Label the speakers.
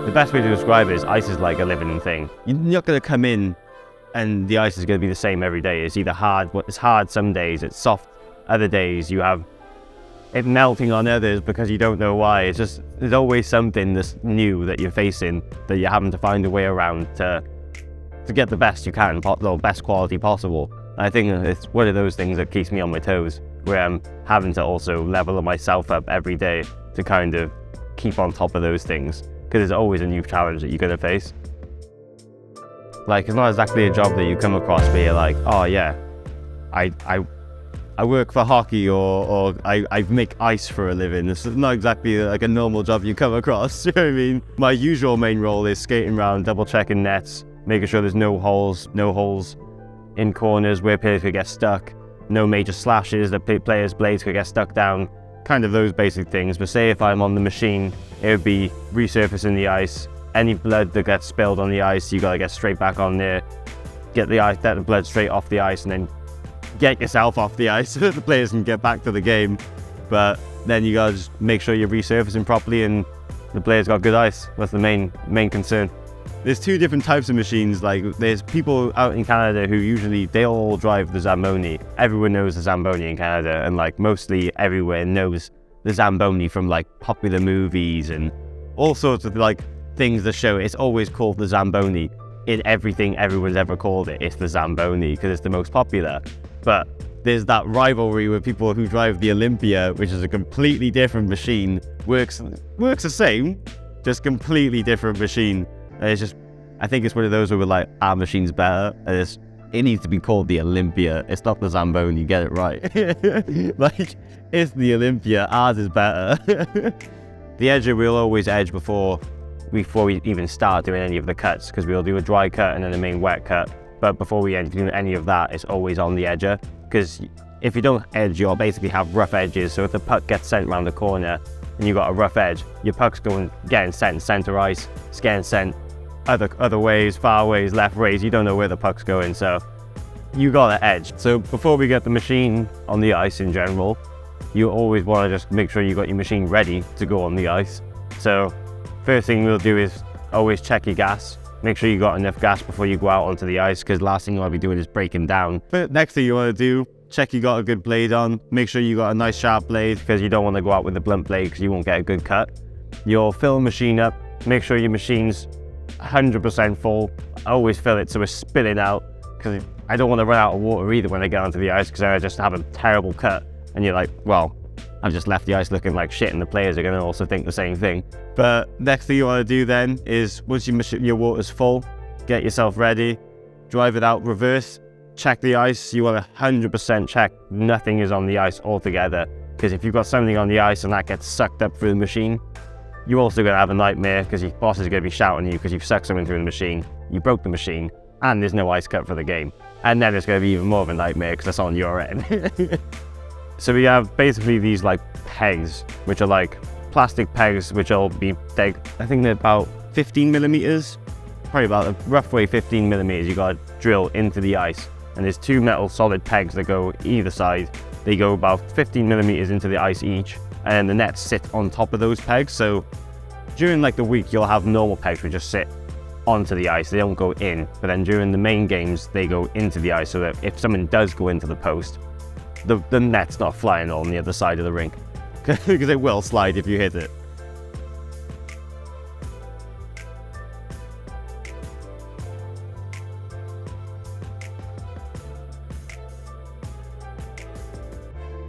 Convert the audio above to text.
Speaker 1: The best way to describe it is ice is like a living thing. You're not going to come in and the ice is going to be the same every day. It's either hard, it's hard some days, it's soft other days, you have it melting on others because you don't know why. It's just, there's always something that's new that you're facing that you're having to find a way around to get the best you can, the best quality possible. And I think it's one of those things that keeps me on my toes, where I'm having to also level myself up every day to kind of keep on top of those things, because there's always a new challenge that you're going to face. Like, it's not exactly a job that you come across where you're like, oh yeah, I work for hockey or I make ice for a living. It's not exactly like a normal job you come across, you know what I mean? My usual main role is skating around, double checking nets, making sure there's no holes in corners where players could get stuck, no major slashes that players' blades could get stuck down, kind of those basic things. But say if I'm on the machine, it would be resurfacing the ice. Any blood that gets spilled on the ice, you gotta get straight back on there, get the blood straight off the ice, and then get yourself off the ice so that the players can get back to the game. But then you gotta just make sure you're resurfacing properly and the players got good ice. That's the main concern. There's two different types of machines. Like, there's people out in Canada who usually, they all drive the Zamboni. Everyone knows the Zamboni in Canada, and like mostly everywhere knows the Zamboni from like popular movies and all sorts of like things that show it's always called the Zamboni. In everything everyone's ever called it, it's the Zamboni because it's the most popular. But there's that rivalry with people who drive the Olympia, which is a completely different machine. Works the same, just completely different machine. And it's just, I think it's one of those where we're like, our machine's better, and it needs to be called the Olympia. It's not the Zamboni, get it right. Like, it's the Olympia, ours is better. The edger we'll always edge before we even start doing any of the cuts, because we'll do a dry cut and then a main wet cut. But before we do any of that, it's always on the edger, because if you don't edge, you'll basically have rough edges. So if the puck gets sent around the corner and you got a rough edge, your puck's getting sent center ice, it's getting sent other ways, far ways, left ways. You don't know where the puck's going, so you gotta edge. So before we get the machine on the ice in general, you always want to just make sure you got your machine ready to go on the ice. So first thing we'll do is always check your gas. Make sure you got enough gas before you go out onto the ice, because last thing you want to be doing is breaking down. But next thing you want to do, check you got a good blade on. Make sure you got a nice sharp blade, because you don't want to go out with a blunt blade because you won't get a good cut. You'll fill the machine up. Make sure your machine's 100% full. I always fill it so it's spilling out, because I don't want to run out of water either when I get onto the ice, because I just have a terrible cut and you're like, well, I've just left the ice looking like shit, and the players are going to also think the same thing. But next thing you want to do then is, once your water's full, get yourself ready, drive it out reverse, check the ice. You want to 100% check nothing is on the ice altogether, because if you've got something on the ice and that gets sucked up through the machine, you're also going to have a nightmare, because your boss is going to be shouting at you because you've sucked something through the machine, you broke the machine, and there's no ice cut for the game. And then it's going to be even more of a nightmare because that's on your end. So we have basically these like pegs, which are like plastic pegs, which will be, I think they're about 15 millimeters, probably about a rough way 15 millimeters. You got to drill into the ice, and there's two metal solid pegs that go either side. They go about 15 millimeters into the ice each, and the nets sit on top of those pegs. So during like the week, you'll have normal pegs which just sit onto the ice, they don't go in. But then during the main games, they go into the ice, so that if someone does go into the post, the net's not flying on the other side of the rink, because it will slide if you hit it.